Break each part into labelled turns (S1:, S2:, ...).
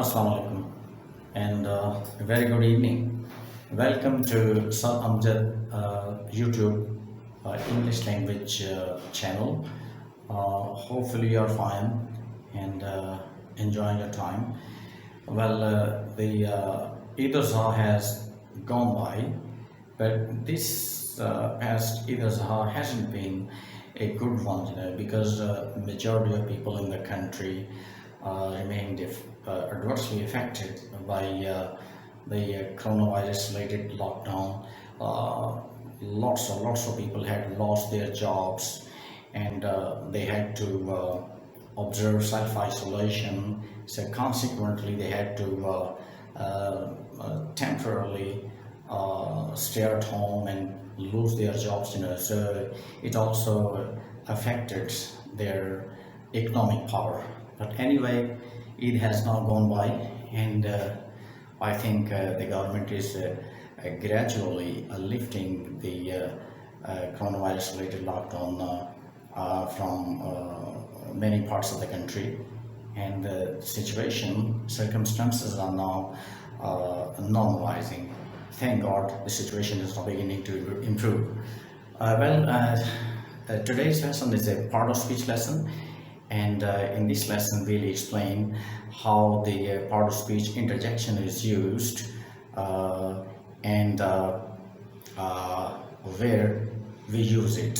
S1: Assalamu alaikum and a very good evening. Welcome to Sir Amjad YouTube English language channel. Hopefully you're fine and enjoying your time. Well, the Eid al-Adha has gone by, but this past Eid al-Adha hasn't been a good one, because majority of people in the country remained adversely affected by the coronavirus-related lockdown. Lots of people had lost their jobs, and they had to observe self-isolation. So consequently, they had to temporarily stay at home and lose their jobs. So it also affected their economic power. But anyway, it has now gone by, and I think the government is gradually lifting the coronavirus-related lockdown from many parts of the country, and the circumstances are now normalizing. Thank God, the situation is now beginning to improve. Today's lesson is a part of speech lesson, and in this lesson we'll explain how the part of speech interjection is used, and where we use it.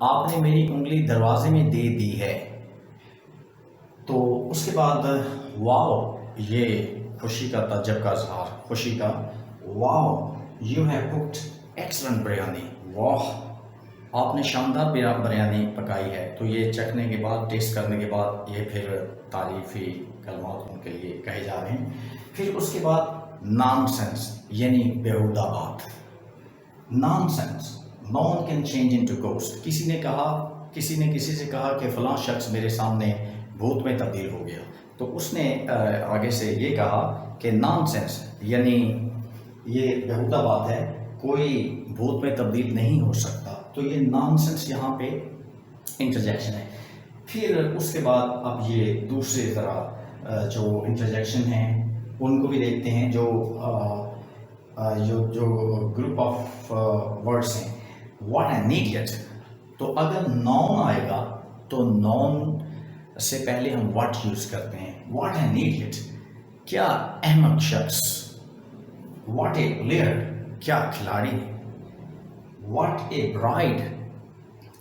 S1: آپ نے میری انگلی دروازے میں دے دی ہے. تو اس کے بعد واو، یہ خوشی کا تعجب کا اظہار، خوشی کا. Wow you have cooked excellent biryani. واہ آپ نے شاندار بریانی پکائی ہے. تو یہ چکھنے کے بعد، ٹیسٹ کرنے کے بعد یہ پھر تعریفی کلمات ان کے لیے کہے جا رہے ہیں. پھر اس کے بعد نان سینس یعنی بیہودہ بات. Nonsense, no one can change into ghost. کسی نے کسی سے کہا کہ فلاں شخص میرے سامنے بھوت میں تبدیل ہو گیا. تو اس نے آگے سے یہ کہا کہ نان سینس یعنی یہ بیہودہ بات ہے، کوئی بھوت میں تبدیل نہیں ہو سکتا. تو یہ نان سینس یہاں پہ انٹرجیکشن ہے. پھر اس کے بعد اب یہ دوسری طرح جو انٹرجیکشن ہیں ان کو بھی دیکھتے ہیں. جو گروپ آف ورڈس ہیں. What an idiot. تو اگر نون آئے گا تو نون سے پہلے ہم واٹ یوز کرتے ہیں. واٹ این ایڈیٹ، کیا احمق شخص. واٹ اے پلیئر، کیا کھلاڑی. واٹ اے برائڈ،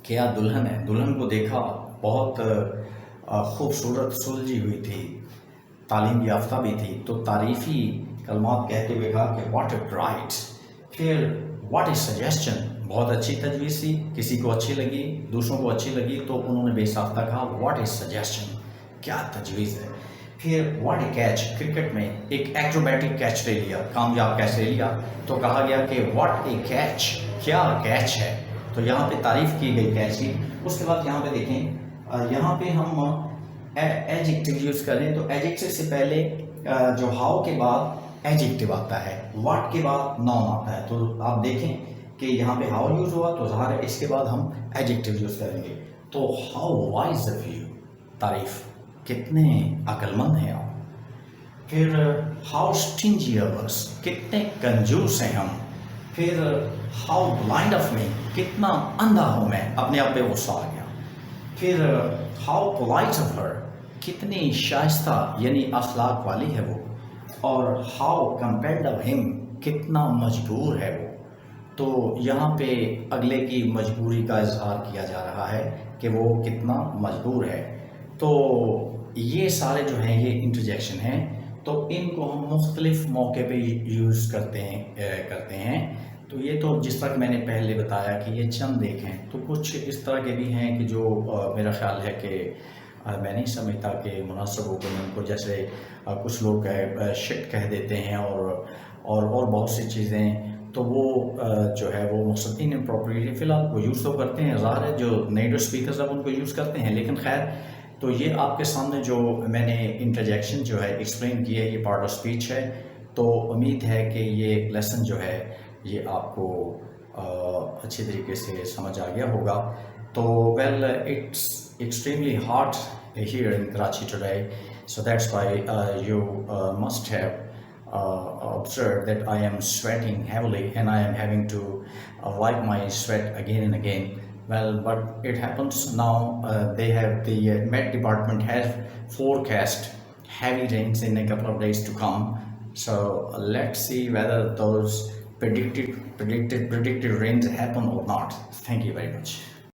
S1: کیا دلہن ہے. دلہن کو دیکھا بہت خوبصورت سلجھی ہوئی تھی، تعلیم یافتہ بھی تھی. تو تعریفی کلمات کہتے ہوئے کہا کہ واٹ اے برائڈ. پھر واٹ اے سجیشن، بہت اچھی تجویز تھی، کسی کو اچھی لگی، دوسروں کو اچھی لگی تو انہوں نے بے ساختہ کہا واٹ اے سجیشن، کیا تجویز ہے. پھر واٹ اے کیچ، کرکٹ میں ایک ایکروبیٹک کیچ لے لیا، کامیاب کیچ لے لیا تو کہا گیا کہ واٹ اے کیچ، کیا کیچ ہے. تو یہاں پہ تعریف کی گئی کیچ کی. اس کے بعد یہاں پہ دیکھیں، یہاں پہ ہم ایڈجیکٹیو یوز کریں تو ایڈجیکٹیو سے پہلے جو ہاؤ کے بعد ایڈجیکٹیو آتا ہے، واٹ کے بعد نون آتا ہے. تو آپ دیکھیں کہ یہاں پہ ہاؤ یوز ہوا تو ظاہر ہے اس کے بعد ہم ایڈجیکٹیو یوز کریں گے. تو ہاؤ وائز آف یو، تعریف، کتنے عقل مند ہیں آپ. پھر ہاؤ اسٹنجی آف اس، کتنے کنجوس ہیں ہم. پھر ہاؤ بلائنڈ آف می، کتنا اندھا ہوں میں، اپنے آپ پہ غصہ آ گیا. پھر ہاؤ پولائٹ آف ہر، کتنی شائستہ یعنی اخلاق والی ہے وہ. اور ہاؤ کمپیلڈ آف ہم، کتنا مجبور ہے وہ. تو یہاں پہ اگلے کی مجبوری کا اظہار کیا جا رہا ہے کہ وہ کتنا مجبور ہے. تو یہ سارے جو ہیں یہ انٹرجیکشن ہیں. تو ان کو ہم مختلف موقع پہ یوز کرتے ہیں. تو یہ تو جس طرح کہ میں نے پہلے بتایا کہ یہ چند ایک ہیں. تو کچھ اس طرح کے بھی ہیں کہ جو میرا خیال ہے کہ میں نہیں سمجھتا کہ مناسب ہو کہ ان کو، جیسے کچھ لوگ شٹ کہہ دیتے ہیں اور بہت سی چیزیں. تو وہ جو ہے وہ مقصد انپروپریٹ فی الحال وہ یوز تو کرتے ہیں. ظاہر ہے جو نیٹو اسپیکرز اب ان کو یوز کرتے ہیں، لیکن خیر. تو یہ آپ کے سامنے جو میں نے انٹرجیکشن جو ہے ایکسپلین کی ہے، یہ پارٹ آف اسپیچ ہے. تو امید ہے کہ یہ لیسن جو ہے یہ آپ کو اچھی طریقے سے سمجھ آ گیا ہوگا. تو well it's extremely hot here in Karachi today, so that's why you must have observed that I am sweating heavily and I am having to wipe my sweat again and again. Well, but it happens now. The Met Department has forecast heavy rains in a couple of days to come. So let's see whether those predicted rains happen or not. Thank you very much.